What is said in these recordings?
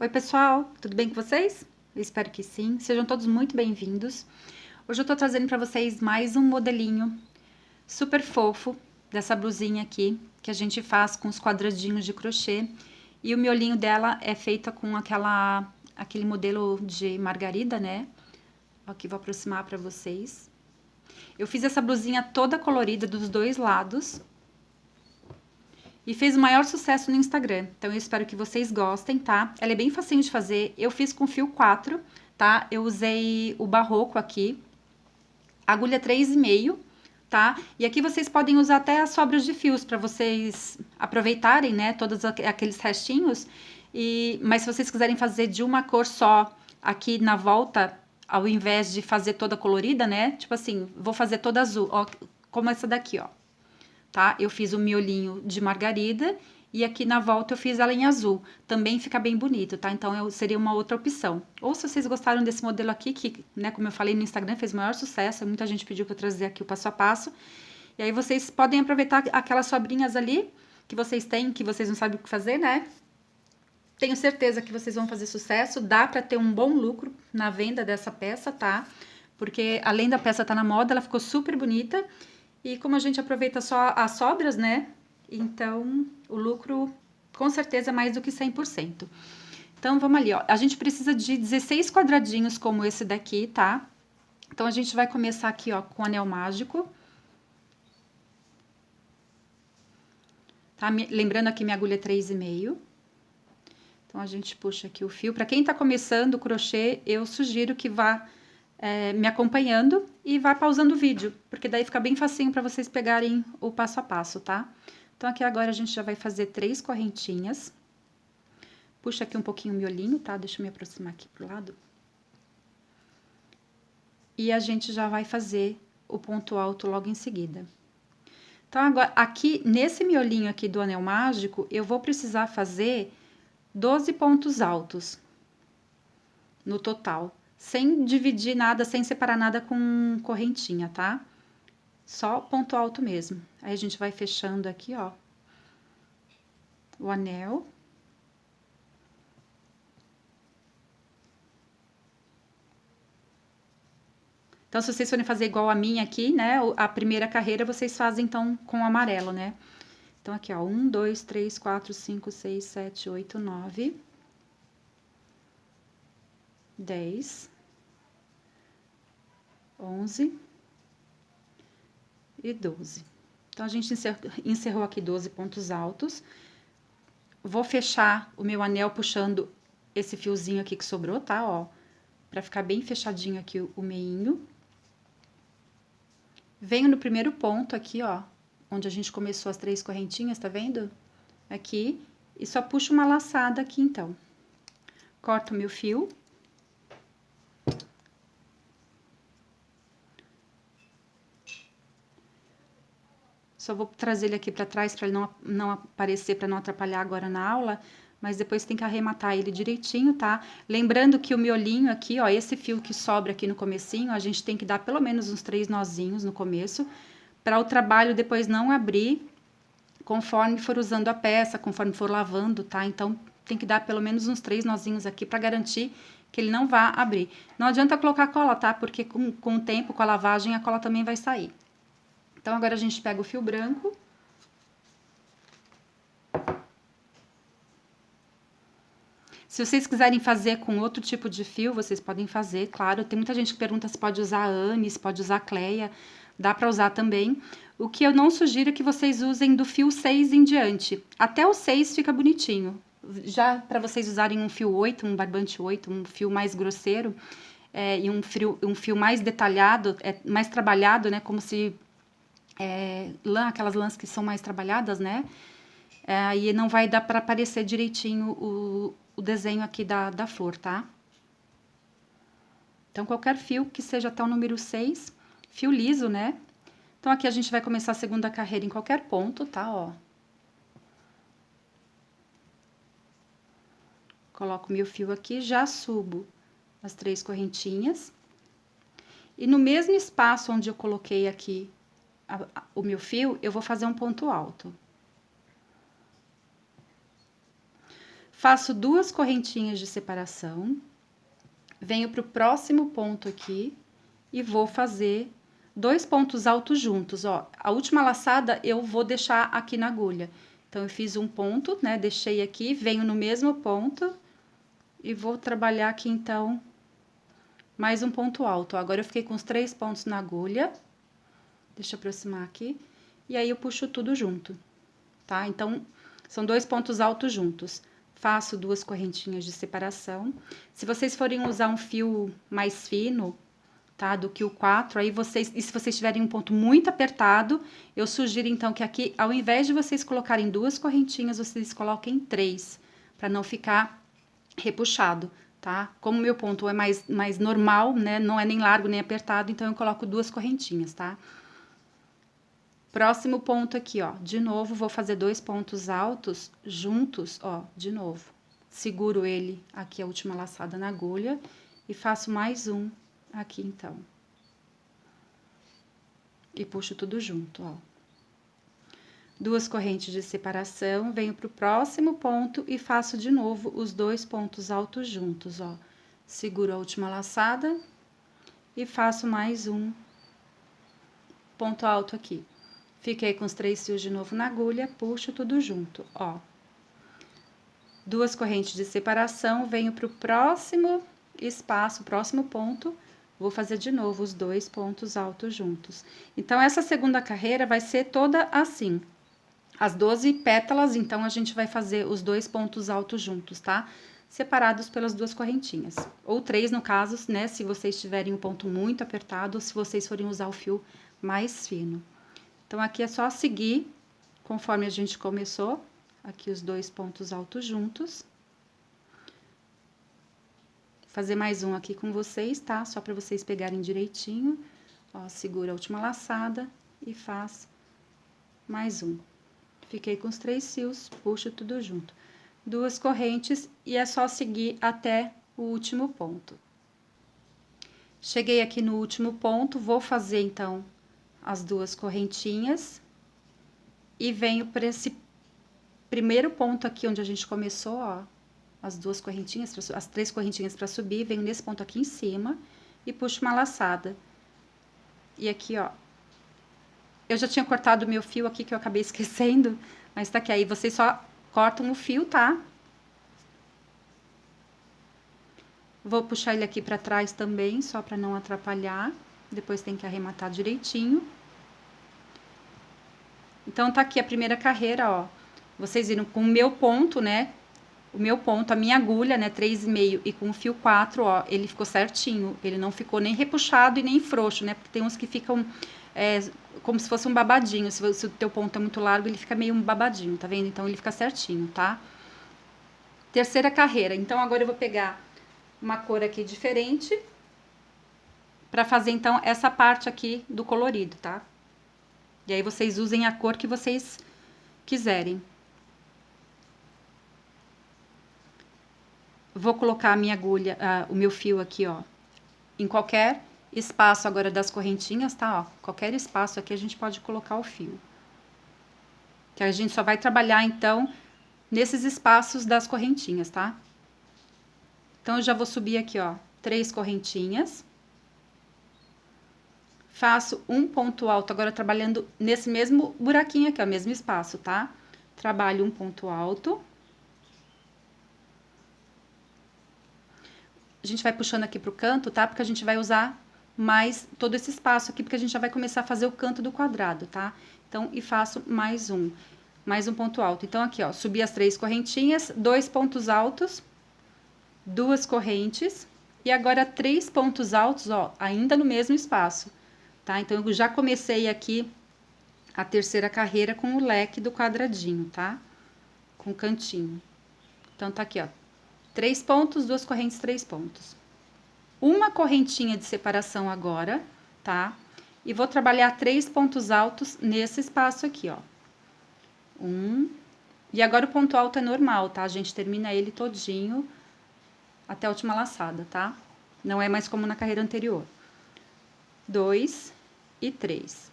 Oi, pessoal, tudo bem com vocês? Eu espero que sim. Sejam todos muito bem-vindos. Hoje eu tô trazendo para vocês mais um modelinho super fofo dessa blusinha aqui, que a gente faz com os quadradinhos de crochê. E o miolinho dela é feita com aquele modelo de margarida, né? Aqui vou aproximar para vocês. Eu fiz essa blusinha toda colorida dos dois lados. E fez o maior sucesso no Instagram, então eu espero que vocês gostem, tá? Ela é bem facinho de fazer, eu fiz com fio 4, tá? Eu usei o barroco aqui, agulha 3,5, tá? E aqui vocês podem usar até as sobras de fios para vocês aproveitarem, né? Todos aqueles restinhos. Mas se vocês quiserem fazer de uma cor só aqui na volta, ao invés de fazer toda colorida, né? Tipo assim, vou fazer toda azul, ó, como essa daqui, ó. Tá? Eu fiz o miolinho de margarida e aqui na volta eu fiz ela em azul. Também fica bem bonito, tá? Então, seria uma outra opção. Ou se vocês gostaram desse modelo aqui, que, né, como eu falei no Instagram, fez o maior sucesso, muita gente pediu para eu trazer aqui o passo a passo. E aí vocês podem aproveitar aquelas sobrinhas ali que vocês têm, que vocês não sabem o que fazer, né? Tenho certeza que vocês vão fazer sucesso, dá para ter um bom lucro na venda dessa peça, tá? Porque além da peça estar na moda, ela ficou super bonita. E como a gente aproveita só as sobras, né? Então, o lucro com certeza é mais do que 100%. Então, vamos ali, ó. A gente precisa de 16 quadradinhos como esse daqui, tá? Então, a gente vai começar aqui, ó, com o anel mágico. Tá? Lembrando aqui, minha agulha é 3,5. Então, a gente puxa aqui o fio. Para quem tá começando o crochê, eu sugiro que vá me acompanhando e vá pausando o vídeo, porque daí fica bem facinho para vocês pegarem o passo a passo, tá? Então, aqui agora a gente já vai fazer 3 correntinhas. Puxa aqui um pouquinho o miolinho, tá? Deixa eu me aproximar aqui pro lado. E a gente já vai fazer o ponto alto logo em seguida. Então, agora, aqui, nesse miolinho aqui do anel mágico, eu vou precisar fazer 12 pontos altos no total. Sem dividir nada, sem separar nada com correntinha, tá? Só ponto alto mesmo. Aí, a gente vai fechando aqui, ó, o anel. Então, se vocês forem fazer igual a minha aqui, né, a primeira carreira vocês fazem, então, com o amarelo, né? Então, aqui, ó, 1, 2, 3, 4, 5, 6, 7, 8, 9, 10, 11 e 12. Então, a gente encerrou aqui 12 pontos altos. Vou fechar o meu anel puxando esse fiozinho aqui que sobrou, tá? Ó, pra ficar bem fechadinho aqui o meinho. Venho no primeiro ponto aqui, ó, onde a gente começou as 3 correntinhas, tá vendo? Aqui, e só puxo uma laçada aqui, então. Corto o meu fio. Só vou trazer ele aqui pra trás pra ele não aparecer, pra não atrapalhar agora na aula, mas depois tem que arrematar ele direitinho, tá? Lembrando que o miolinho aqui, ó, esse fio que sobra aqui no comecinho, a gente tem que dar pelo menos uns 3 nozinhos no começo, para o trabalho depois não abrir conforme for usando a peça, conforme for lavando, tá? Então, tem que dar pelo menos uns 3 nozinhos aqui para garantir que ele não vá abrir. Não adianta colocar cola, tá? Porque com o tempo, com a lavagem, a cola também vai sair. Então, agora a gente pega o fio branco. Se vocês quiserem fazer com outro tipo de fio, vocês podem fazer, claro. Tem muita gente que pergunta se pode usar anis, pode usar cleia. Dá para usar também. O que eu não sugiro é que vocês usem do fio 6 em diante. Até o 6 fica bonitinho. Já para vocês usarem um fio 8, um barbante 8, um fio mais grosseiro, e um fio mais detalhado, mais trabalhado, né? Como se... aquelas lãs que são mais trabalhadas, né? Aí não vai dar para aparecer direitinho o desenho aqui da flor, tá? Então, qualquer fio que seja até o número 6, fio liso, né? Então, aqui a gente vai começar a segunda carreira em qualquer ponto, tá? Ó. Coloco meu fio aqui, já subo as 3 correntinhas. E no mesmo espaço onde eu coloquei aqui o meu fio, eu vou fazer um ponto alto. Faço 2 correntinhas de separação, venho pro próximo ponto aqui e vou fazer 2 pontos altos juntos, ó. A última laçada eu vou deixar aqui na agulha. Então, eu fiz um ponto, né? Deixei aqui, venho no mesmo ponto e vou trabalhar aqui, então, mais um ponto alto. Ó, agora, eu fiquei com os 3 pontos na agulha. Deixa eu aproximar aqui. E aí, eu puxo tudo junto, tá? Então, são 2 pontos altos juntos. Faço 2 correntinhas de separação. Se vocês forem usar um fio mais fino, tá? Do que o 4, aí vocês... E se vocês tiverem um ponto muito apertado, eu sugiro, então, que aqui, ao invés de vocês colocarem 2 correntinhas, vocês coloquem 3, para não ficar repuxado, tá? Como o meu ponto é mais normal, né? Não é nem largo, nem apertado, então, eu coloco 2 correntinhas, tá? Próximo ponto aqui, ó. De novo, vou fazer 2 pontos altos juntos, ó, de novo. Seguro ele aqui, a última laçada na agulha, e faço mais um aqui, então. E puxo tudo junto, ó. 2 correntes de separação, venho pro próximo ponto e faço de novo os 2 pontos altos juntos, ó. Seguro a última laçada e faço mais um ponto alto aqui. Fiquei com os 3 fios de novo na agulha, puxo tudo junto, ó. 2 correntes de separação, venho pro próximo espaço, próximo ponto, vou fazer de novo os 2 pontos altos juntos. Então, essa segunda carreira vai ser toda assim. As 12 pétalas, então, a gente vai fazer os 2 pontos altos juntos, tá? Separados pelas 2 correntinhas. Ou 3, no caso, né? Se vocês tiverem um ponto muito apertado, ou se vocês forem usar o fio mais fino. Então, aqui é só seguir conforme a gente começou. Aqui os 2 pontos altos juntos. Fazer mais um aqui com vocês, tá? Só para vocês pegarem direitinho. Ó, segura a última laçada e faz mais um. Fiquei com os 3 fios, puxo tudo junto. 2 correntes e é só seguir até o último ponto. Cheguei aqui no último ponto, vou fazer, então, as 2 correntinhas. E venho para esse primeiro ponto aqui, onde a gente começou, ó. As 2 correntinhas, as 3 correntinhas para subir, venho nesse ponto aqui em cima e puxo uma laçada. E aqui, ó, eu já tinha cortado o meu fio aqui, que eu acabei esquecendo, mas tá aqui, aí vocês só cortam o fio, tá? Vou puxar ele aqui pra trás também, só pra não atrapalhar, depois tem que arrematar direitinho. Então, tá aqui a primeira carreira, ó, vocês viram com o meu ponto, né? O meu ponto, a minha agulha, né, 3,5 e com o fio 4, ó, ele ficou certinho. Ele não ficou nem repuxado e nem frouxo, né? Porque tem uns que ficam como se fosse um babadinho. Se o teu ponto é muito largo, ele fica meio um babadinho, tá vendo? Então, ele fica certinho, tá? Terceira carreira. Então, agora eu vou pegar uma cor aqui diferente pra fazer, então, essa parte aqui do colorido, tá? E aí, vocês usem a cor que vocês quiserem. Vou colocar a minha agulha, o meu fio aqui, ó, em qualquer espaço agora das correntinhas, tá? Ó, qualquer espaço aqui a gente pode colocar o fio. Que a gente só vai trabalhar, então, nesses espaços das correntinhas, tá? Então, eu já vou subir aqui, ó, 3 correntinhas. Faço um ponto alto, agora trabalhando nesse mesmo buraquinho aqui, ó, mesmo espaço, tá? Trabalho um ponto alto. A gente vai puxando aqui pro canto, tá? Porque a gente vai usar mais todo esse espaço aqui, porque a gente já vai começar a fazer o canto do quadrado, tá? Então, e faço mais um ponto alto. Então, aqui, ó, subi as 3 correntinhas, 2 pontos altos, 2 correntes, e agora 3 pontos altos, ó, ainda no mesmo espaço, tá? Então, eu já comecei aqui a terceira carreira com o leque do quadradinho, tá? Com o cantinho. Então, tá aqui, ó. 3 pontos, 2 correntes, 3 pontos. Uma correntinha de separação agora, tá? E vou trabalhar 3 pontos altos nesse espaço aqui, ó. E agora o ponto alto é normal, tá? A gente termina ele todinho até a última laçada, tá? Não é mais como na carreira anterior. 2 e 3.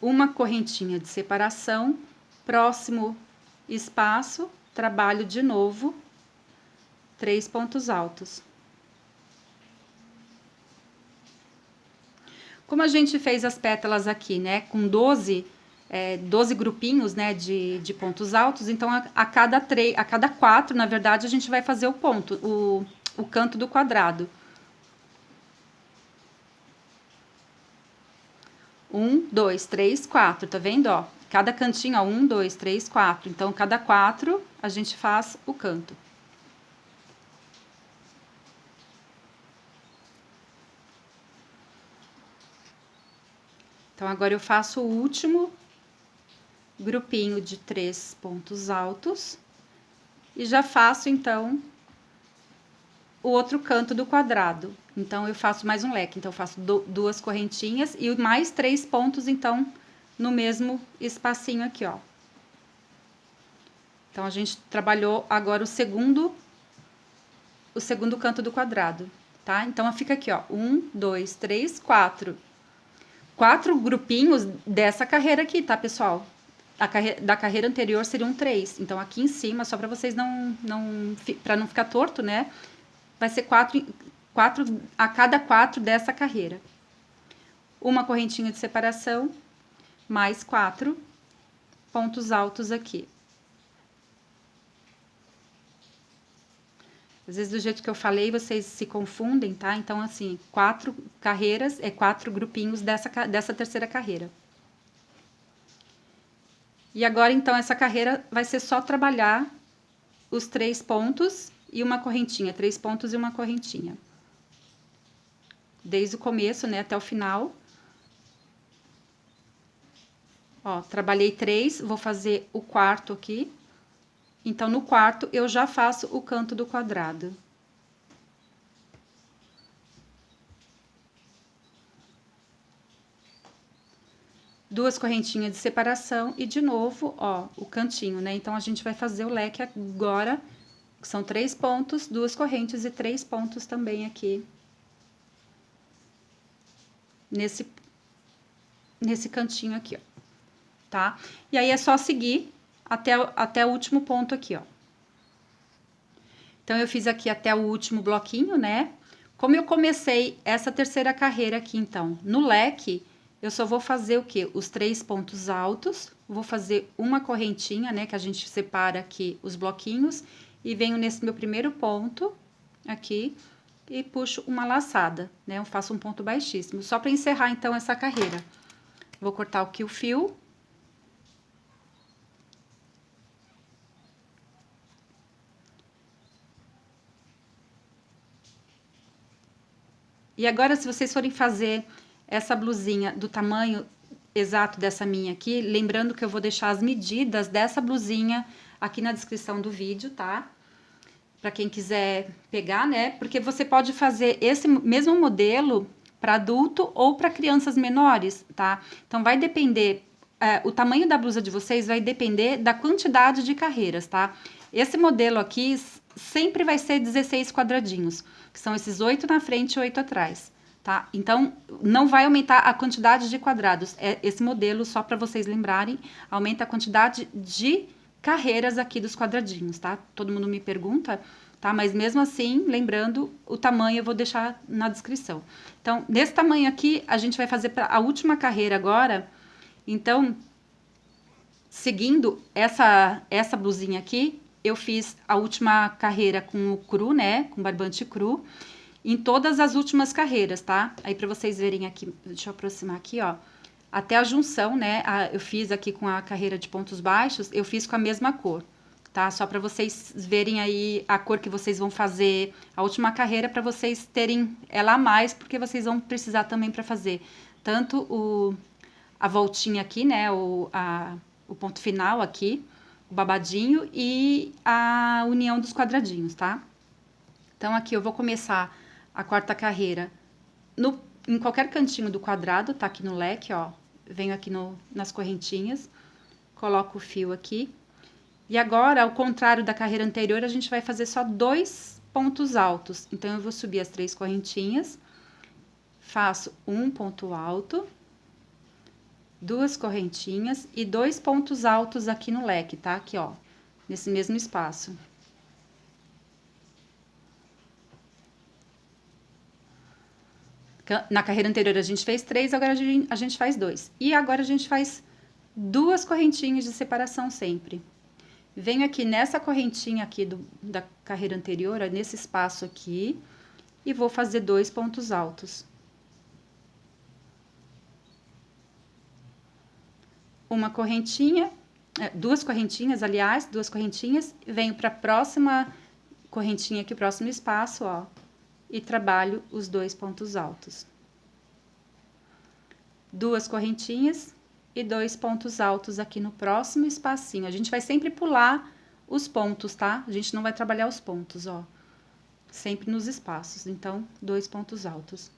Uma correntinha de separação. Próximo espaço, trabalho de novo 3 pontos altos. Como a gente fez as pétalas aqui, né, com 12 grupinhos, né, de pontos altos, então a cada 4, na verdade, a gente vai fazer o canto do quadrado. 1, 2, 3, 4, tá vendo, ó? Cada cantinho, ó, 1, 2, 3, 4. Então, cada 4 a gente faz o canto. Então, agora eu faço o último grupinho de 3 pontos altos e já faço, então, o outro canto do quadrado. Então, eu faço mais um leque. Então, eu faço 2 correntinhas e mais 3 pontos, então, no mesmo espacinho aqui, ó. Então, a gente trabalhou agora o segundo canto do quadrado, tá? Então, fica aqui, ó, 1, 2, 3, 4. 4 grupinhos dessa carreira aqui, tá, pessoal? Da carreira anterior seriam 3. Então, aqui em cima, só para vocês para não ficar torto, né? Vai ser 4 a cada 4 dessa carreira. Uma correntinha de separação, mais 4 pontos altos aqui. Às vezes, do jeito que eu falei, vocês se confundem, tá? Então, assim, 4 carreiras, 4 grupinhos dessa terceira carreira. E agora, então, essa carreira vai ser só trabalhar os 3 pontos e uma correntinha. 3 pontos e uma correntinha. Desde o começo, né, até o final. Ó, trabalhei 3, vou fazer o quarto aqui. Então, no quarto, eu já faço o canto do quadrado. Duas correntinhas de separação e, de novo, ó, o cantinho, né? Então, a gente vai fazer o leque agora, que são 3 pontos, 2 correntes e 3 pontos também aqui. Nesse cantinho aqui, ó, tá? E aí, é só seguir até o último ponto aqui, ó. Então, eu fiz aqui até o último bloquinho, né? Como eu comecei essa terceira carreira aqui, então, no leque, eu só vou fazer o quê? Os 3 pontos altos, vou fazer uma correntinha, né? Que a gente separa aqui os bloquinhos, e venho nesse meu primeiro ponto aqui e puxo uma laçada, né? Eu faço um ponto baixíssimo, só para encerrar, então, essa carreira. Vou cortar aqui o fio. E agora, se vocês forem fazer essa blusinha do tamanho exato dessa minha aqui, lembrando que eu vou deixar as medidas dessa blusinha aqui na descrição do vídeo, tá? Para quem quiser pegar, né? Porque você pode fazer esse mesmo modelo para adulto ou para crianças menores, tá? Então, vai depender, o tamanho da blusa de vocês vai depender da quantidade de carreiras, tá? Esse modelo aqui sempre vai ser 16 quadradinhos, que são esses 8 na frente e 8 atrás, tá? Então, não vai aumentar a quantidade de quadrados. Esse modelo, só para vocês lembrarem, aumenta a quantidade de carreiras aqui dos quadradinhos, tá? Todo mundo me pergunta, tá? Mas mesmo assim, lembrando, o tamanho eu vou deixar na descrição. Então, nesse tamanho aqui, a gente vai fazer a última carreira agora. Então, seguindo essa blusinha aqui, eu fiz a última carreira com o cru, né? Com barbante cru, em todas as últimas carreiras, tá? Aí, pra vocês verem aqui, deixa eu aproximar aqui, ó. Até a junção, né? Eu fiz aqui com a carreira de pontos baixos, eu fiz com a mesma cor, tá? Só pra vocês verem aí a cor que vocês vão fazer a última carreira, pra vocês terem ela a mais, porque vocês vão precisar também pra fazer tanto a voltinha aqui, né? O ponto final aqui, o babadinho e a união dos quadradinhos, tá? Então, aqui eu vou começar a quarta carreira em qualquer cantinho do quadrado, tá? Aqui no leque, ó. Venho aqui nas correntinhas, coloco o fio aqui. E agora, ao contrário da carreira anterior, a gente vai fazer só 2 pontos altos. Então, eu vou subir as 3 correntinhas, faço um ponto alto, duas correntinhas e 2 pontos altos aqui no leque, tá? Aqui, ó, nesse mesmo espaço. Na carreira anterior a gente fez 3, agora a gente faz 2. E agora a gente faz 2 correntinhas de separação sempre. Venho aqui nessa correntinha aqui da carreira anterior, ó, nesse espaço aqui, e vou fazer 2 pontos altos. Uma correntinha, 2 correntinhas, aliás, 2 correntinhas, venho para a próxima correntinha aqui, próximo espaço, ó, e trabalho os 2 pontos altos. 2 correntinhas e 2 pontos altos aqui no próximo espacinho. A gente vai sempre pular os pontos, tá? A gente não vai trabalhar os pontos, ó. Sempre nos espaços. Então, 2 pontos altos.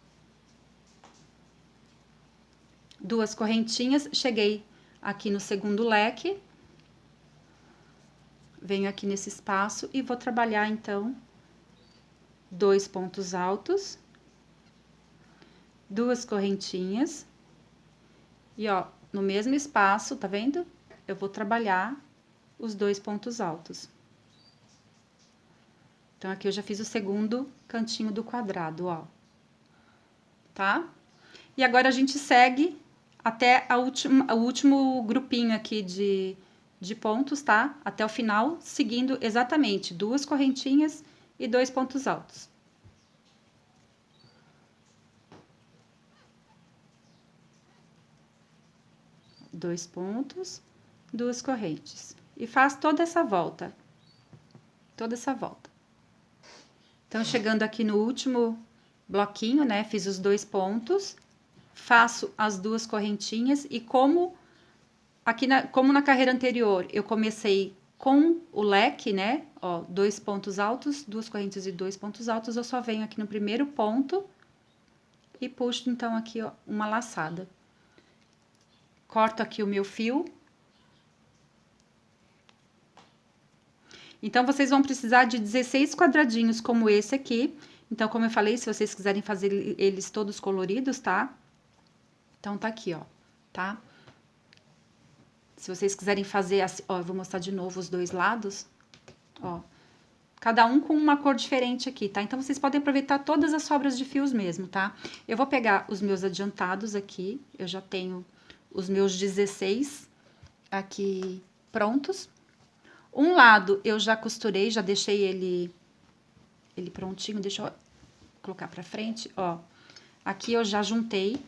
2 correntinhas, cheguei aqui no segundo leque. Venho aqui nesse espaço e vou trabalhar, então, 2 pontos altos, 2 correntinhas, e ó, no mesmo espaço, tá vendo? Eu vou trabalhar os 2 pontos altos. Então, aqui eu já fiz o segundo cantinho do quadrado, ó. Tá? E agora a gente segue até o último grupinho aqui de pontos, tá? Até o final, seguindo exatamente 2 correntinhas e 2 pontos altos. Dois pontos, 2 correntes. E faz toda essa volta. Toda essa volta. Então, chegando aqui no último bloquinho, né? Fiz os 2 pontos, faço as 2 correntinhas e como como na carreira anterior, eu comecei com o leque, né? Ó, 2 pontos altos, 2 correntes e 2 pontos altos, eu só venho aqui no primeiro ponto e puxo, então, aqui, ó, uma laçada. Corto aqui o meu fio. Então, vocês vão precisar de 16 quadradinhos como esse aqui. Então, como eu falei, se vocês quiserem fazer eles todos coloridos, tá? Então, tá aqui, ó, tá? Se vocês quiserem fazer assim, ó, eu vou mostrar de novo os 2 lados, ó. Cada um com uma cor diferente aqui, tá? Então, vocês podem aproveitar todas as sobras de fios mesmo, tá? Eu vou pegar os meus adiantados aqui, eu já tenho os meus 16 aqui prontos. Um lado eu já costurei, já deixei ele prontinho, deixa eu colocar pra frente, ó. Aqui eu já juntei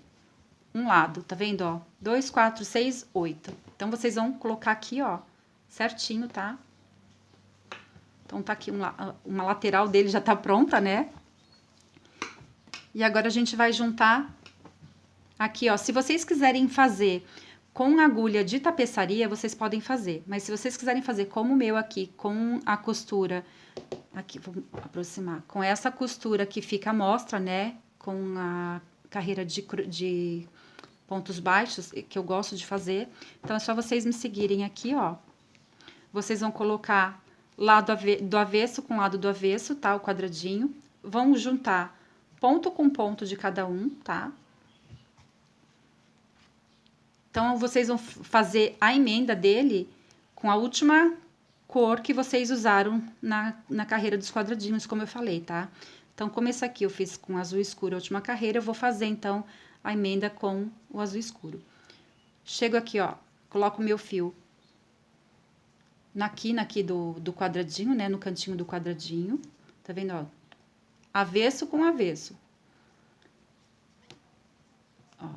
um lado, tá vendo, ó? 2, 4, 6, 8. Então, vocês vão colocar aqui, ó, certinho, tá? Então, tá aqui uma lateral dele já tá pronta, né? E agora, a gente vai juntar aqui, ó. Se vocês quiserem fazer com agulha de tapeçaria, vocês podem fazer. Mas se vocês quiserem fazer como o meu aqui, com a costura... Aqui, vou aproximar. Com essa costura que fica à mostra, né? Com a carreira de pontos baixos, que eu gosto de fazer. Então, é só vocês me seguirem aqui, ó. Vocês vão colocar lado do avesso com lado do avesso, tá? O quadradinho. Vão juntar ponto com ponto de cada um, tá? Então, vocês vão fazer a emenda dele com a última cor que vocês usaram na carreira dos quadradinhos, como eu falei, tá? Então, como esse aqui eu fiz com azul escuro a última carreira, eu vou fazer, então, a emenda com o azul escuro. Chego aqui, ó, coloco o meu fio na quina aqui do quadradinho, né? No cantinho do quadradinho, tá vendo, ó? Avesso com avesso. Ó,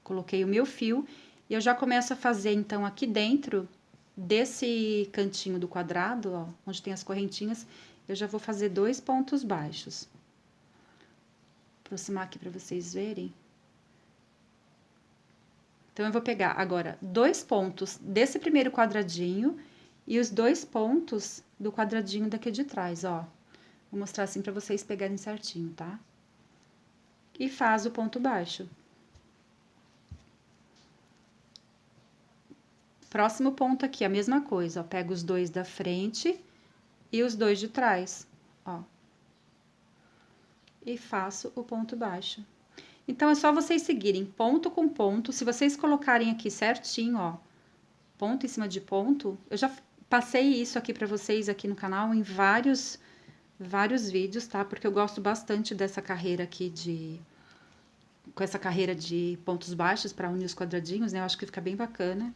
coloquei o meu fio e eu já começo a fazer, então, aqui dentro desse cantinho do quadrado, ó, onde tem as correntinhas, eu já vou fazer 2 pontos baixos. Vou aproximar aqui para vocês verem. Então, eu vou pegar agora 2 pontos desse primeiro quadradinho e os 2 pontos do quadradinho daqui de trás, ó. Vou mostrar assim para vocês pegarem certinho, tá? E faz o ponto baixo. Próximo ponto aqui, a mesma coisa, ó. Pego os 2 da frente e os 2 de trás, ó. E faço o ponto baixo. Então, é só vocês seguirem ponto com ponto. Se vocês colocarem aqui certinho, ó, ponto em cima de ponto, eu já passei isso aqui para vocês aqui no canal em vários vídeos, tá? Porque eu gosto bastante dessa carreira aqui com essa carreira de pontos baixos para unir os quadradinhos, né? Eu acho que fica bem bacana.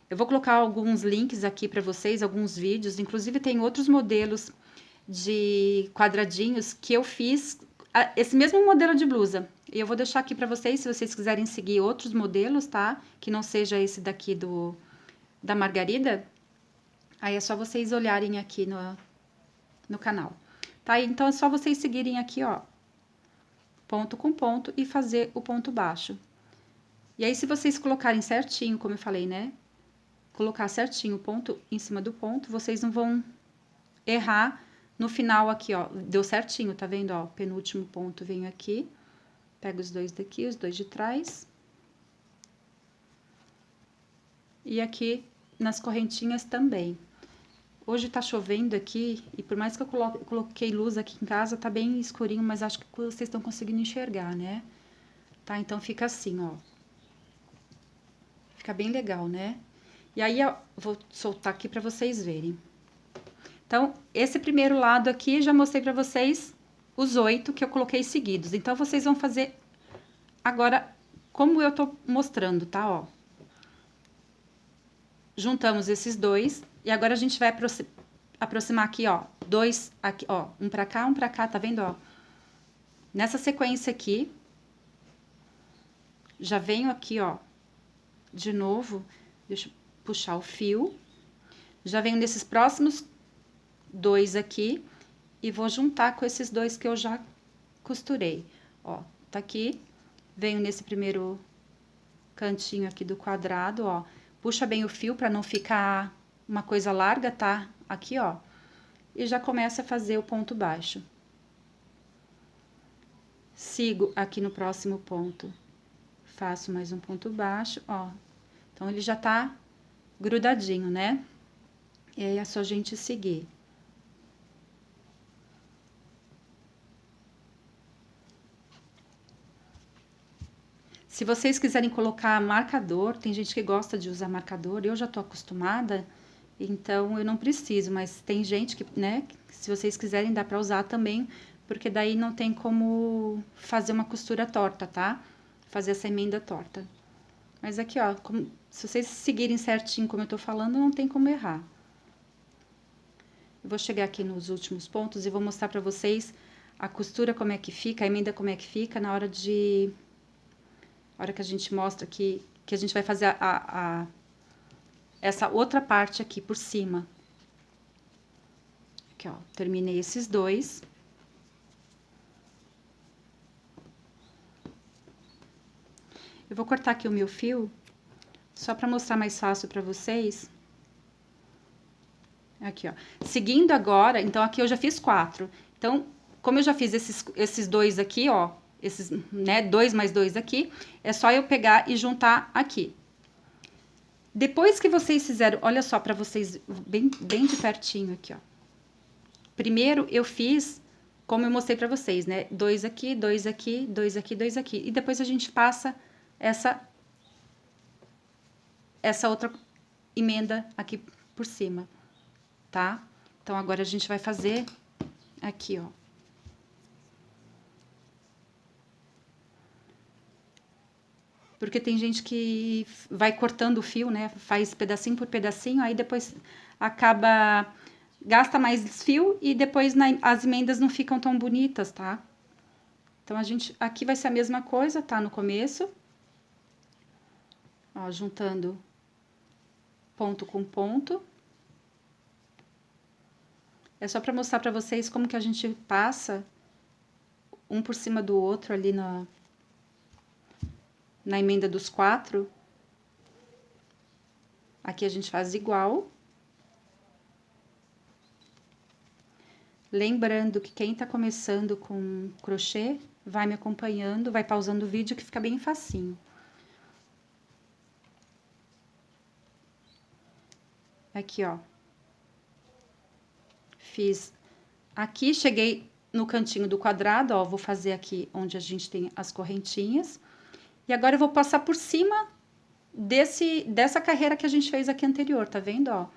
Eu vou colocar alguns links aqui para vocês, alguns vídeos, inclusive tem outros modelos de quadradinhos que eu fiz, esse mesmo modelo de blusa. E eu vou deixar aqui para vocês, se vocês quiserem seguir outros modelos, tá? Que não seja esse daqui da Margarida. Aí é só vocês olharem aqui no canal. Tá? Então, é só vocês seguirem aqui, ó, ponto com ponto e fazer o ponto baixo. E aí, se vocês colocarem certinho, como eu falei, né? Colocar certinho o ponto em cima do ponto, vocês não vão errar no final aqui, ó. Deu certinho, tá vendo, ó? Penúltimo ponto, venho aqui, pego os dois daqui, os dois de trás. E aqui nas correntinhas também. Hoje tá chovendo aqui, e por mais que eu coloquei luz aqui em casa, tá bem escurinho, mas acho que vocês estão conseguindo enxergar, né? Tá? Então, fica assim, ó. Fica bem legal, né? E aí, eu vou soltar aqui pra vocês verem. Então, esse primeiro lado aqui, já mostrei pra vocês os 8 que eu coloquei seguidos. Então, vocês vão fazer agora como eu tô mostrando, tá? Ó. Juntamos esses dois, e agora a gente vai aproximar aqui, ó, dois aqui, ó, um pra cá, tá vendo, ó? Nessa sequência aqui, já venho aqui, ó, de novo, deixa eu puxar o fio, já venho nesses próximos dois aqui, e vou juntar com esses dois que eu já costurei, ó, tá aqui, venho nesse primeiro cantinho aqui do quadrado, ó, puxa bem o fio pra não ficar uma coisa larga, tá? Aqui, ó. E já começa a fazer o ponto baixo. Sigo aqui no próximo ponto. Faço mais um ponto baixo, ó. Então, ele já tá grudadinho, né? E aí, é só a gente seguir. Se vocês quiserem colocar marcador, tem gente que gosta de usar marcador, eu já tô acostumada, então eu não preciso, mas tem gente que, né, se vocês quiserem dá pra usar também, porque daí não tem como fazer uma costura torta, tá? Fazer essa emenda torta. Mas aqui, ó, se vocês seguirem certinho como eu tô falando, não tem como errar. Eu vou chegar aqui nos últimos pontos e vou mostrar pra vocês a costura como é que fica, a emenda como é que fica na hora que a gente mostra que a gente vai fazer essa outra parte aqui por cima. Aqui, ó, terminei esses dois. Eu vou cortar aqui o meu fio, só pra mostrar mais fácil pra vocês. Aqui, ó. Seguindo agora, então aqui eu já fiz 4. Então, como eu já fiz esses dois aqui, ó, esses, né, 2 mais 2 aqui, é só eu pegar e juntar aqui. Depois que vocês fizeram, olha só pra vocês, bem de pertinho aqui, ó. Primeiro, eu fiz, como eu mostrei pra vocês, né, 2 aqui, 2 aqui, 2 aqui, 2 aqui. E depois a gente passa essa outra emenda aqui por cima, tá? Então, agora a gente vai fazer aqui, ó. Porque tem gente que vai cortando o fio, né? Faz pedacinho por pedacinho, aí depois acaba... Gasta mais fio e depois as emendas não ficam tão bonitas, tá? Então, a gente... Aqui vai ser a mesma coisa, tá? No começo. Ó, juntando ponto com ponto. É só pra mostrar pra vocês como que a gente passa um por cima do outro ali na emenda dos 4. Aqui a gente faz igual. Lembrando que quem tá começando com crochê, vai me acompanhando, vai pausando o vídeo que fica bem facinho. Aqui, ó. Fiz aqui, cheguei no cantinho do quadrado, ó, vou fazer aqui onde a gente tem as correntinhas. E agora eu vou passar por cima dessa carreira que a gente fez aqui anterior, tá vendo, ó?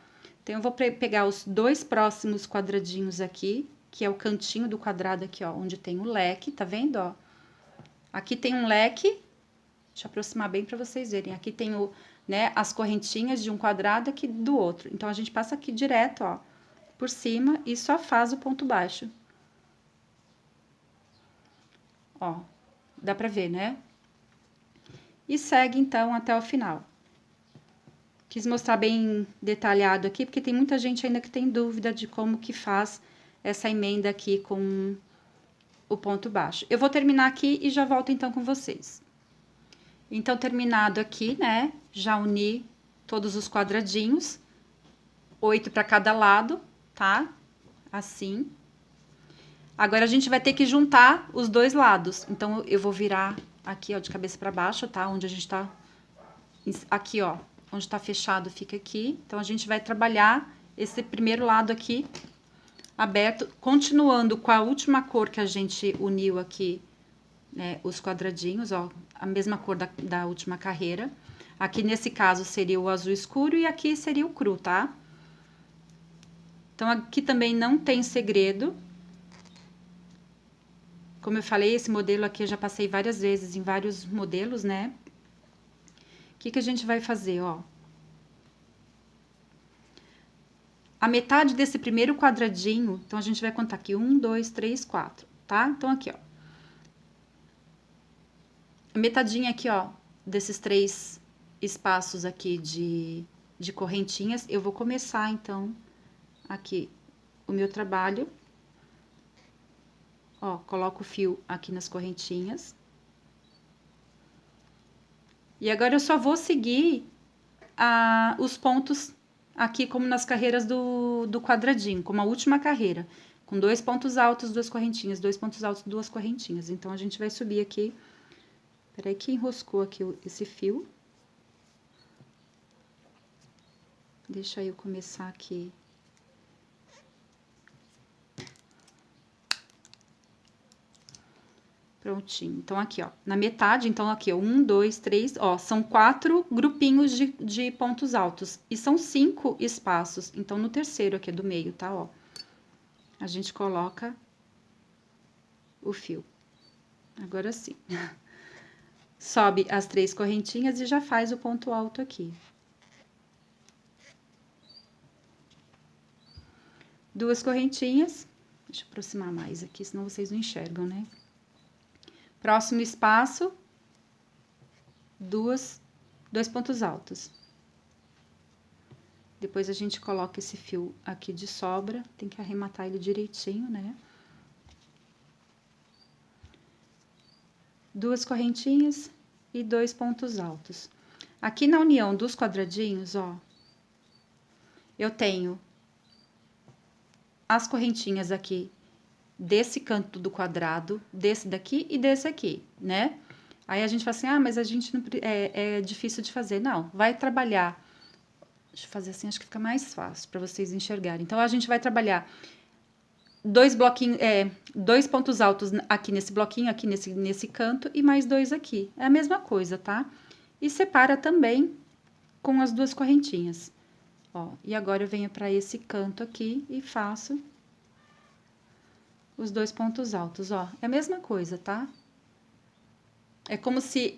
Então, eu vou pegar os 2 próximos quadradinhos aqui, que é o cantinho do quadrado aqui, ó, onde tem o leque, tá vendo, ó? Aqui tem um leque, deixa eu aproximar bem para vocês verem. Aqui tem né, as correntinhas de um quadrado aqui do outro. Então, a gente passa aqui direto, ó, por cima e só faz o ponto baixo. Ó, dá pra ver, né? E segue, então, até o final. Quis mostrar bem detalhado aqui, porque tem muita gente ainda que tem dúvida de como que faz essa emenda aqui com o ponto baixo. Eu vou terminar aqui e já volto, então, com vocês. Então, terminado aqui, né? Já uni todos os quadradinhos, 8 para cada lado, tá? Assim. Agora, a gente vai ter que juntar os 2 lados. Então, eu vou virar aqui, ó, de cabeça para baixo, tá? Onde a gente tá... Aqui, ó, onde tá fechado fica aqui. Então, a gente vai trabalhar esse primeiro lado aqui, aberto, continuando com a última cor que a gente uniu aqui, né? Os quadradinhos, ó, a mesma cor da última carreira. Aqui, nesse caso, seria o azul escuro e aqui seria o cru, tá? Então, aqui também não tem segredo. Como eu falei, esse modelo aqui eu já passei várias vezes em vários modelos, né? O que a gente vai fazer, ó? A metade desse primeiro quadradinho, então, a gente vai contar aqui 1, 2, 3, 4, tá? Então, aqui, ó. A metadinha aqui, ó, desses 3 espaços aqui de correntinhas, eu vou começar, então, aqui o meu trabalho. Ó, coloco o fio aqui nas correntinhas. E agora eu só vou seguir os pontos aqui como nas carreiras do quadradinho, como a última carreira. Com 2 pontos altos, 2 correntinhas, 2 pontos altos, 2 correntinhas. Então, a gente vai subir aqui. Peraí que enroscou aqui esse fio. Deixa eu começar aqui. Prontinho. Então, aqui, ó, na metade, então, aqui, ó, 1, 2, 3, ó, são 4 grupinhos de pontos altos. E são 5 espaços. Então, no terceiro aqui do meio, tá, ó. A gente coloca o fio. Agora sim. Sobe as 3 correntinhas e já faz o ponto alto aqui. 2 correntinhas. Deixa eu aproximar mais aqui, senão vocês não enxergam, né? Próximo espaço, 2 pontos altos. Depois, a gente coloca esse fio aqui de sobra, tem que arrematar ele direitinho, né? 2 correntinhas e 2 pontos altos. Aqui na união dos quadradinhos, ó, eu tenho as correntinhas aqui desse canto do quadrado, desse daqui e desse aqui, né? Aí a gente fala assim, ah, mas a gente não é difícil de fazer. Não, vai trabalhar. Deixa eu fazer assim, acho que fica mais fácil para vocês enxergarem. Então, a gente vai trabalhar 2 bloquinhos, 2 pontos altos aqui nesse bloquinho, aqui nesse canto, e mais 2 aqui. É a mesma coisa, tá? E separa também com as 2 correntinhas. Ó, e agora eu venho para esse canto aqui e faço os 2 pontos altos, ó. É a mesma coisa, tá? É como se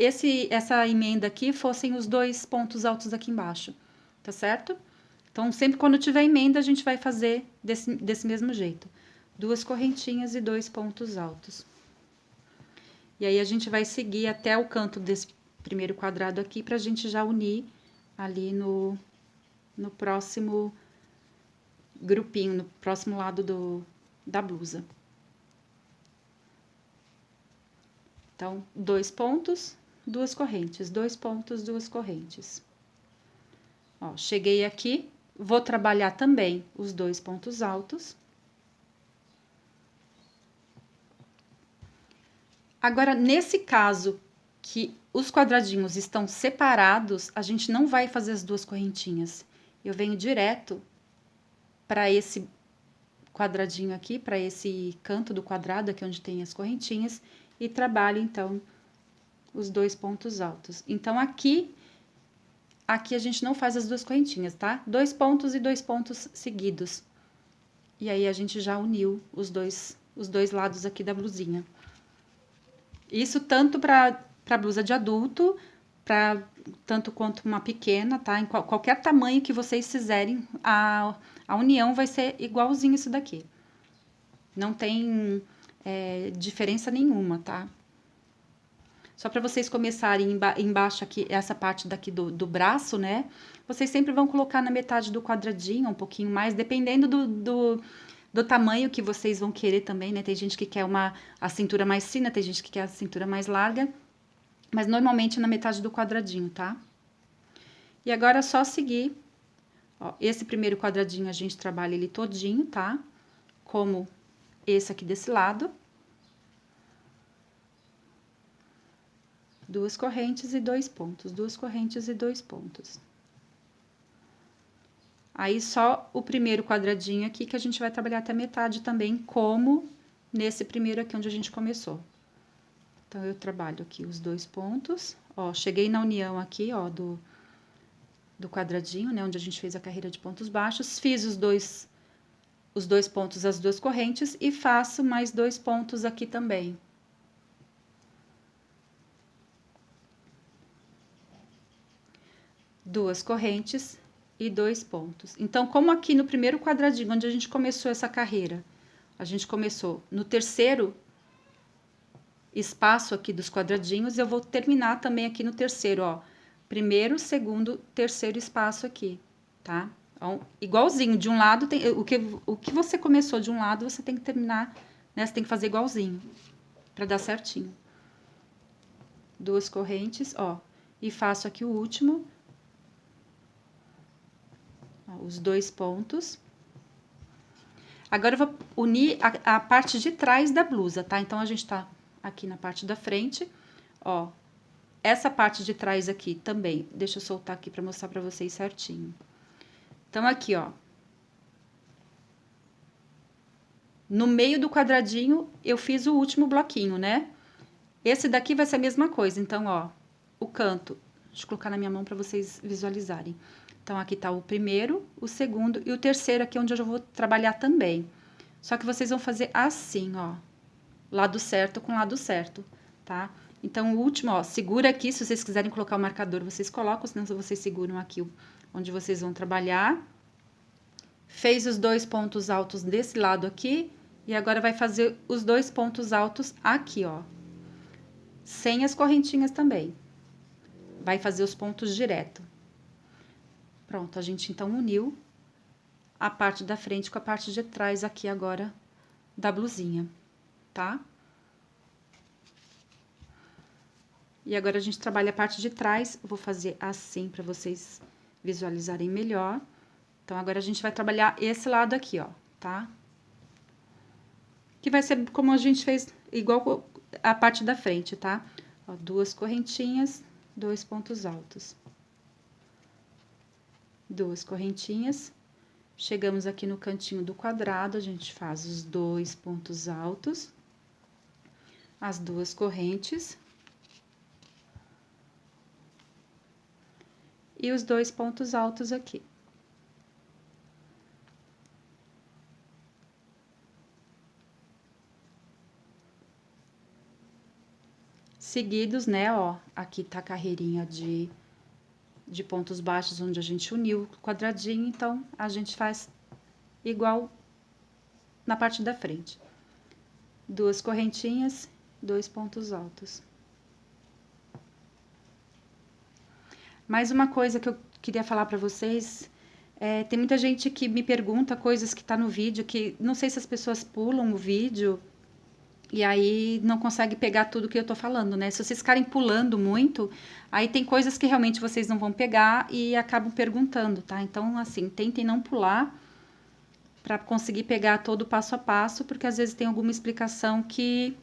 essa emenda aqui fossem os 2 pontos altos aqui embaixo, tá certo? Então, sempre quando tiver emenda, a gente vai fazer desse mesmo jeito. 2 correntinhas e 2 pontos altos. E aí, a gente vai seguir até o canto desse primeiro quadrado aqui, pra gente já unir ali no próximo grupinho, no próximo lado da blusa. Então, 2 pontos, 2 correntes, 2 pontos, 2 correntes. Ó, cheguei aqui, vou trabalhar também os 2 pontos altos. Agora, nesse caso que os quadradinhos estão separados, a gente não vai fazer as 2 correntinhas. Eu venho direto para esse quadradinho aqui para esse canto do quadrado aqui onde tem as correntinhas e trabalho então os 2 pontos altos. Então aqui a gente não faz as duas correntinhas, tá? 2 pontos e 2 pontos seguidos. E aí a gente já uniu os dois lados aqui da blusinha. Isso tanto para blusa de adulto, tanto quanto uma pequena, tá? Em qualquer tamanho que vocês fizerem, a união vai ser igualzinho isso daqui. Não tem diferença nenhuma, tá? Só para vocês começarem embaixo aqui, essa parte daqui do braço, né? Vocês sempre vão colocar na metade do quadradinho, um pouquinho mais, dependendo do tamanho que vocês vão querer também, né? Tem gente que quer a cintura mais fina, tem gente que quer a cintura mais larga. Mas normalmente na metade do quadradinho, tá? E agora é só seguir. Ó, esse primeiro quadradinho a gente trabalha ele todinho, tá? Como esse aqui desse lado. 2 correntes e 2 pontos, 2 correntes e 2 pontos. Aí, só o primeiro quadradinho aqui que a gente vai trabalhar até a metade também, como nesse primeiro aqui onde a gente começou. Então, eu trabalho aqui os 2 pontos, ó, cheguei na união aqui, ó, do quadradinho, né, onde a gente fez a carreira de pontos baixos, fiz os dois pontos, as 2 correntes, e faço mais 2 pontos aqui também. Duas correntes e 2 pontos. Então, como aqui no primeiro quadradinho, onde a gente começou essa carreira, a gente começou no terceiro espaço aqui dos quadradinhos, eu vou terminar também aqui no terceiro, ó. Primeiro, segundo, terceiro espaço aqui, tá? Então, igualzinho, de um lado, tem, o que você começou de um lado, você tem que terminar, né? Você tem que fazer igualzinho, pra dar certinho. 2 correntes, ó. E faço aqui o último, os 2 pontos. Agora, eu vou unir a parte de trás da blusa, tá? Então, a gente tá aqui na parte da frente, ó. Essa parte de trás aqui também, deixa eu soltar aqui pra mostrar pra vocês certinho. Então, aqui, ó. No meio do quadradinho, eu fiz o último bloquinho, né? Esse daqui vai ser a mesma coisa. Então, ó, o canto. Deixa eu colocar na minha mão pra vocês visualizarem. Então, aqui tá o primeiro, o segundo e o terceiro aqui, onde eu já vou trabalhar também. Só que vocês vão fazer assim, ó. Lado certo com lado certo, tá? Então, o último, ó, segura aqui. Se vocês quiserem colocar o marcador, vocês colocam. Senão, vocês seguram aqui onde vocês vão trabalhar. Fez os 2 pontos altos desse lado aqui. E agora, vai fazer os 2 pontos altos aqui, ó. Sem as correntinhas também. Vai fazer os pontos direto. Pronto, a gente então uniu a parte da frente com a parte de trás aqui agora da blusinha, tá? E agora a gente trabalha a parte de trás, eu vou fazer assim para vocês visualizarem melhor. Então, agora a gente vai trabalhar esse lado aqui, ó, tá? Que vai ser como a gente fez, igual a parte da frente, tá? Ó, 2 correntinhas, 2 pontos altos. 2 correntinhas, chegamos aqui no cantinho do quadrado, a gente faz os 2 pontos altos, as 2 correntes e os 2 pontos altos aqui. Seguidos, né, ó, aqui tá a carreirinha de pontos baixos, onde a gente uniu o quadradinho, então, a gente faz igual na parte da frente. 2 correntinhas, 2 pontos altos. Mais uma coisa que eu queria falar pra vocês, tem muita gente que me pergunta coisas que tá no vídeo, que não sei se as pessoas pulam o vídeo, e aí não consegue pegar tudo que eu tô falando, né? Se vocês ficarem pulando muito, aí tem coisas que realmente vocês não vão pegar e acabam perguntando, tá? Então, assim, tentem não pular para conseguir pegar todo o passo a passo, porque às vezes tem alguma explicação que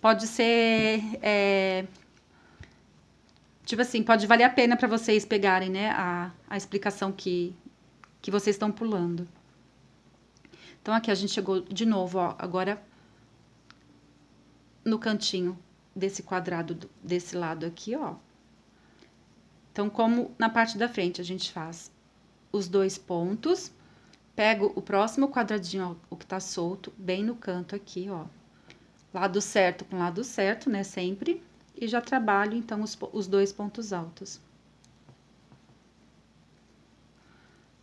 pode ser, tipo assim, pode valer a pena para vocês pegarem, né, a explicação que vocês estão pulando. Então, aqui a gente chegou de novo, ó, agora no cantinho desse quadrado, desse lado aqui, ó. Então, como na parte da frente a gente faz os 2 pontos, pego o próximo quadradinho, ó, o que tá solto, bem no canto aqui, ó. Lado certo com lado certo, né, sempre. E já trabalho, então, os 2 pontos altos.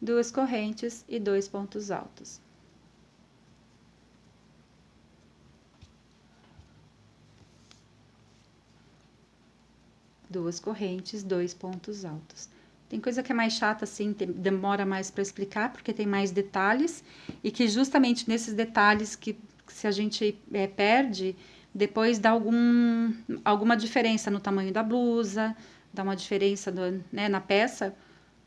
2 correntes e 2 pontos altos. Duas correntes, 2 pontos altos. Tem coisa que é mais chata, assim, demora mais para explicar, porque tem mais detalhes, e que justamente nesses detalhes que se a gente perde, depois dá alguma diferença no tamanho da blusa, dá uma diferença né, na peça,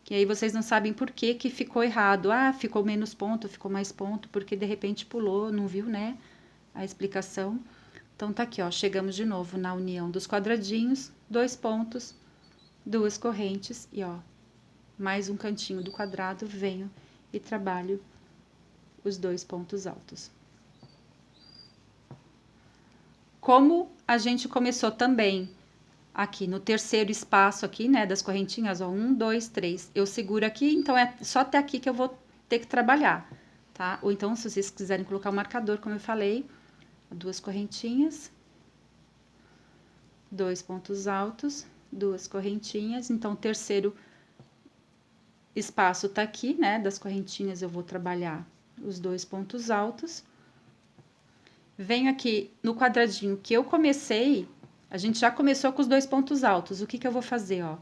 que aí vocês não sabem por que que ficou errado. Ah, ficou menos ponto, ficou mais ponto, porque de repente pulou, não viu, né, a explicação. Então, tá aqui, ó, chegamos de novo na união dos quadradinhos, 2 pontos, 2 correntes e, ó, mais um cantinho do quadrado, venho e trabalho os 2 pontos altos. Como a gente começou também aqui no terceiro espaço aqui, né, das correntinhas, ó, 1, 2, 3, eu seguro aqui, então é só até aqui que eu vou ter que trabalhar, tá? Ou então, se vocês quiserem colocar o marcador, como eu falei, 2 correntinhas, 2 pontos altos, 2 correntinhas. Então, o terceiro espaço tá aqui, né? Das correntinhas, eu vou trabalhar os 2 pontos altos. Venho aqui no quadradinho que eu comecei, a gente já começou com os 2 pontos altos. O que que eu vou fazer, ó?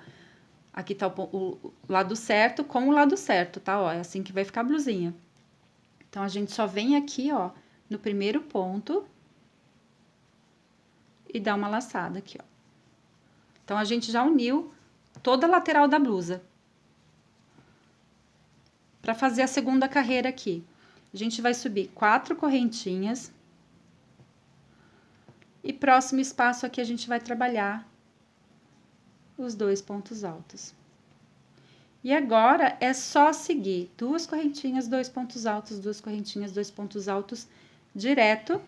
Aqui tá o lado certo com o lado certo, tá? Ó, é assim que vai ficar a blusinha. Então, a gente só vem aqui, ó, no primeiro ponto e dá uma laçada aqui, ó. Então, a gente já uniu toda a lateral da blusa. Para fazer a segunda carreira aqui, a gente vai subir 4 correntinhas. E próximo espaço aqui, a gente vai trabalhar os 2 pontos altos. E agora, é só seguir 2 correntinhas, 2 pontos altos, 2 correntinhas, 2 pontos altos, direto,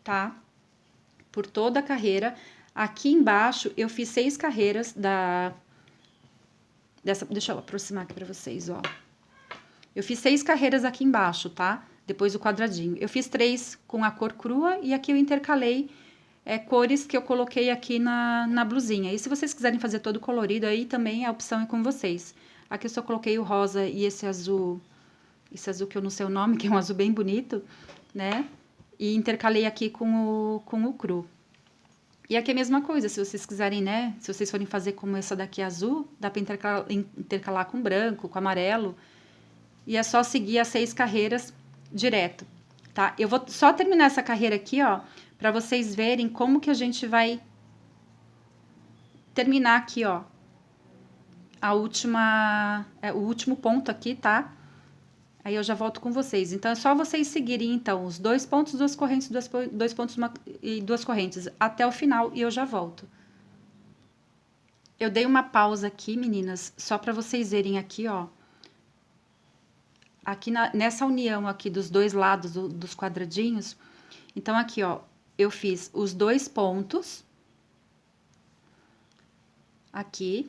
tá? Por toda a carreira. Aqui embaixo, eu fiz 6 carreiras deixa eu aproximar aqui pra vocês, ó. Eu fiz 6 carreiras aqui embaixo, tá? Depois o quadradinho. Eu fiz 3 com a cor crua e aqui eu intercalei cores que eu coloquei aqui na blusinha. E se vocês quiserem fazer todo colorido, aí também a opção é com vocês. Aqui eu só coloquei o rosa e esse azul que eu não sei o nome, que é um azul bem bonito, né? E intercalei aqui com o cru. E aqui é a mesma coisa, se vocês quiserem, né? Se vocês forem fazer como essa daqui azul, dá pra intercalar com branco, com amarelo. E é só seguir as 6 carreiras direto, tá? Eu vou só terminar essa carreira aqui, ó, pra vocês verem como que a gente vai terminar aqui, ó, o último ponto aqui, tá? Aí eu já volto com vocês. Então, é só vocês seguirem, então, os 2 pontos, 2 correntes, 2 pontos e 2 correntes até o final e eu já volto. Eu dei uma pausa aqui, meninas, só pra vocês verem aqui, ó. Aqui nessa união aqui dos dois lados dos quadradinhos, então aqui, ó, eu fiz os 2 pontos aqui.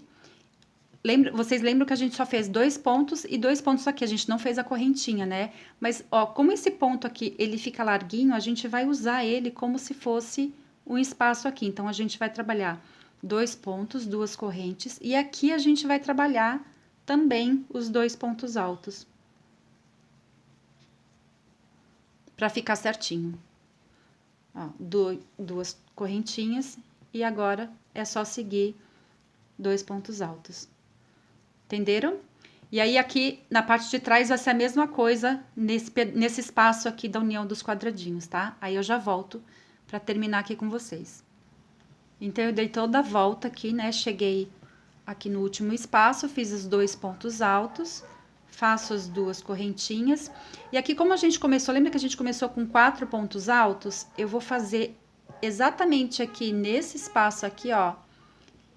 Vocês lembram que a gente só fez 2 pontos e 2 pontos aqui, a gente não fez a correntinha, né? Mas, ó, como esse ponto aqui, ele fica larguinho, a gente vai usar ele como se fosse um espaço aqui. Então, a gente vai trabalhar 2 pontos, 2 correntes, e aqui a gente vai trabalhar também os 2 pontos altos. Pra ficar certinho. Ó, 2 correntinhas, e agora é só seguir 2 pontos altos. Entenderam? E aí, aqui na parte de trás vai ser a mesma coisa nesse espaço aqui da união dos quadradinhos, tá? Aí eu já volto pra terminar aqui com vocês. Então, eu dei toda a volta aqui, né? Cheguei aqui no último espaço, fiz os 2 pontos altos, faço as 2 correntinhas. E aqui, como a gente começou, lembra que a gente começou com 4 pontos altos? Eu vou fazer exatamente aqui nesse espaço aqui, ó.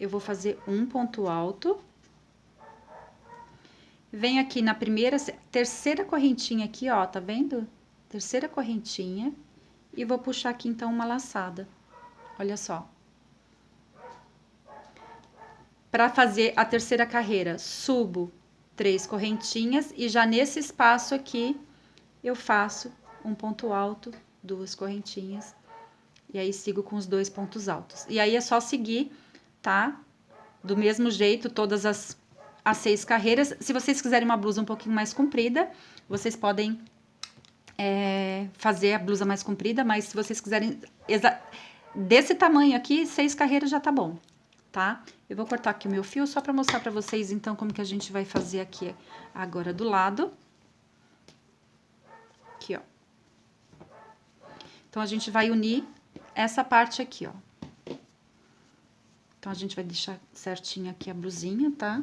Eu vou fazer um ponto alto. Venho aqui na terceira correntinha aqui, ó, tá vendo? Terceira correntinha. E vou puxar aqui, então, uma laçada. Olha só. Para fazer a terceira carreira, subo 3 correntinhas e já nesse espaço aqui, eu faço um ponto alto, 2 correntinhas. E aí, sigo com os 2 pontos altos. E aí, é só seguir, tá? Do mesmo jeito, todas as 6 carreiras. Se vocês quiserem uma blusa um pouquinho mais comprida, vocês podem fazer a blusa mais comprida, mas se vocês quiserem desse tamanho aqui, 6 carreiras já tá bom, tá? Eu vou cortar aqui o meu fio só pra mostrar pra vocês, então, como que a gente vai fazer aqui agora do lado. Aqui, ó. Então, a gente vai unir essa parte aqui, ó. Então, a gente vai deixar certinho aqui a blusinha, tá?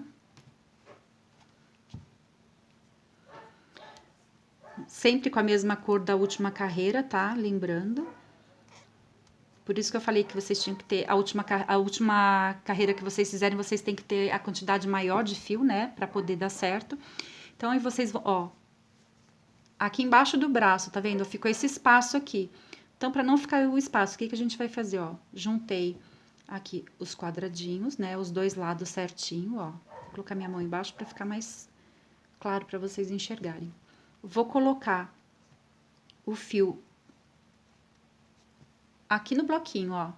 Sempre com a mesma cor da última carreira, tá? Lembrando. Por isso que eu falei que vocês tinham que ter a última carreira que vocês fizerem, vocês têm que ter a quantidade maior de fio, né? Pra poder dar certo. Então, aí vocês vão, ó. Aqui embaixo do braço, tá vendo? Ficou esse espaço aqui. Então, pra não ficar o espaço, o que que a gente vai fazer, ó? Juntei aqui os quadradinhos, né? Os 2 lados certinho, ó. Vou colocar minha mão embaixo pra ficar mais claro pra vocês enxergarem. Vou colocar o fio aqui no bloquinho, ó.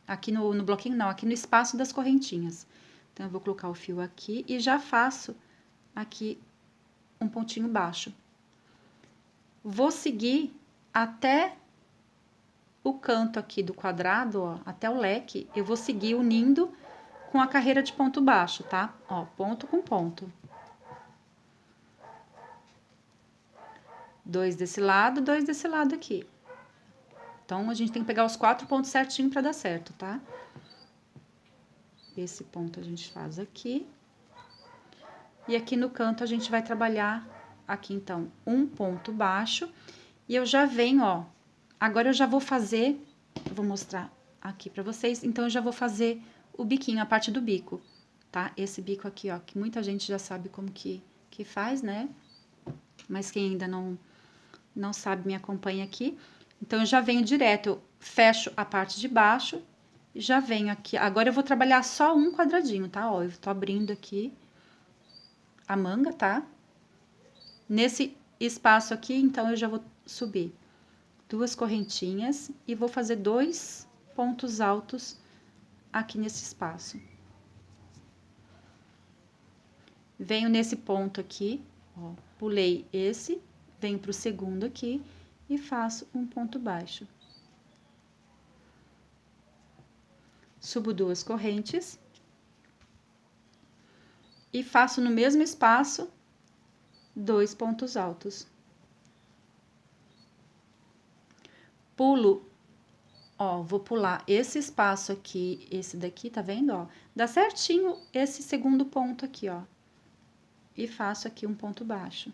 Aqui no bloquinho não, aqui no espaço das correntinhas. Então, eu vou colocar o fio aqui e já faço aqui um pontinho baixo. Vou seguir até o canto aqui do quadrado, ó, até o leque, eu vou seguir unindo com a carreira de ponto baixo, tá? Ó, ponto com ponto. 2 desse lado, 2 desse lado aqui. Então, a gente tem que pegar os 4 pontos certinho pra dar certo, tá? Esse ponto a gente faz aqui. E aqui no canto a gente vai trabalhar aqui, então, um ponto baixo. E eu já venho, ó, agora eu já vou fazer, eu vou mostrar aqui pra vocês. Então, eu já vou fazer o biquinho, a parte do bico, tá? Esse bico aqui, ó, que muita gente já sabe como que faz, né? Mas quem ainda não sabe, me acompanha aqui. Então, eu já venho direto, eu fecho a parte de baixo, já venho aqui. Agora, eu vou trabalhar só um quadradinho, tá? Ó, eu tô abrindo aqui a manga, tá? Nesse espaço aqui, então, eu já vou subir 2 correntinhas e vou fazer 2 pontos altos aqui nesse espaço. Venho nesse ponto aqui, ó, pulei esse, venho pro segundo aqui e faço um ponto baixo. Subo 2 correntes. E faço no mesmo espaço 2 pontos altos. Pulo, ó, vou pular esse espaço aqui, esse daqui, tá vendo, ó? Dá certinho esse segundo ponto aqui, ó. E faço aqui um ponto baixo.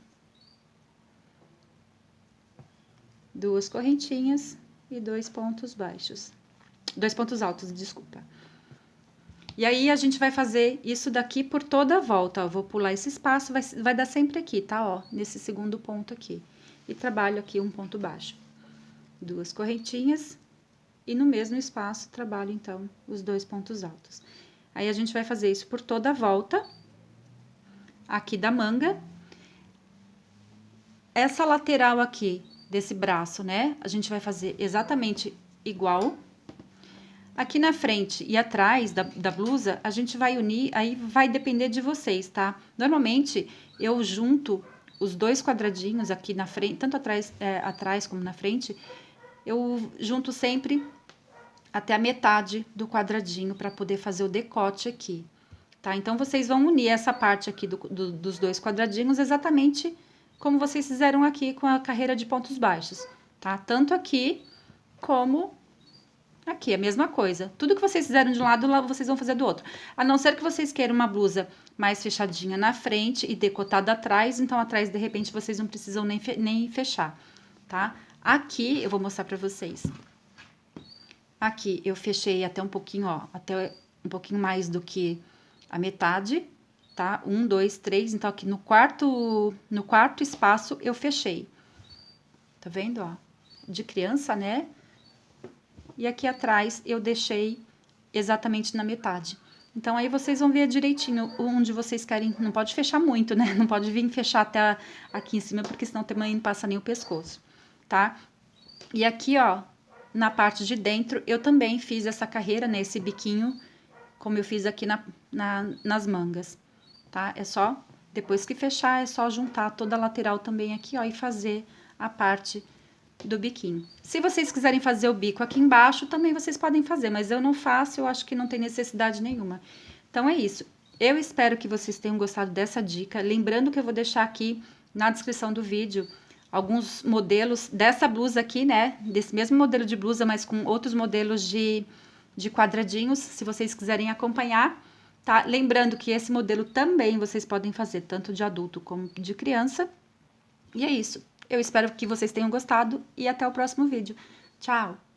2 correntinhas e 2 pontos baixos. 2 pontos altos, desculpa. E aí, a gente vai fazer isso daqui por toda a volta, ó. Vou pular esse espaço, vai dar sempre aqui, tá, ó? Nesse segundo ponto aqui. E trabalho aqui um ponto baixo. 2 correntinhas e no mesmo espaço trabalho, então, os 2 pontos altos. Aí, a gente vai fazer isso por toda a volta aqui da manga. Essa lateral aqui desse braço, né? A gente vai fazer exatamente igual. Aqui na frente e atrás da blusa, a gente vai unir, aí vai depender de vocês, tá? Normalmente, eu junto os 2 quadradinhos aqui na frente, tanto atrás como na frente, eu junto sempre até a metade do quadradinho para poder fazer o decote aqui, tá? Então, vocês vão unir essa parte aqui dos 2 quadradinhos exatamente como vocês fizeram aqui com a carreira de pontos baixos, tá? Tanto aqui como aqui, a mesma coisa. Tudo que vocês fizeram de um lado, vocês vão fazer do outro. A não ser que vocês queiram uma blusa mais fechadinha na frente e decotada atrás, então atrás, de repente, vocês não precisam nem fechar, tá? Aqui, eu vou mostrar pra vocês. Aqui, eu fechei até um pouquinho, ó, até um pouquinho mais do que a metade, tá? 1, 2, 3, então aqui no quarto espaço eu fechei. Tá vendo, ó? De criança, né? E aqui atrás eu deixei exatamente na metade. Então, aí vocês vão ver direitinho onde vocês querem. Não pode fechar muito, né? Não pode vir fechar até aqui em cima, porque senão também não passa nem o pescoço, tá? E aqui, ó, na parte de dentro, eu também fiz essa carreira, né? Esse biquinho, como eu fiz aqui nas mangas, tá? É só, depois que fechar, é só juntar toda a lateral também aqui, ó, e fazer a parte do biquinho. Se vocês quiserem fazer o bico aqui embaixo, também vocês podem fazer, mas eu não faço, eu acho que não tem necessidade nenhuma. Então, é isso. Eu espero que vocês tenham gostado dessa dica. Lembrando que eu vou deixar aqui na descrição do vídeo alguns modelos dessa blusa aqui, né? Desse mesmo modelo de blusa, mas com outros modelos de quadradinhos, se vocês quiserem acompanhar, tá? Lembrando que esse modelo também vocês podem fazer, tanto de adulto como de criança. E é isso. Eu espero que vocês tenham gostado e até o próximo vídeo. Tchau!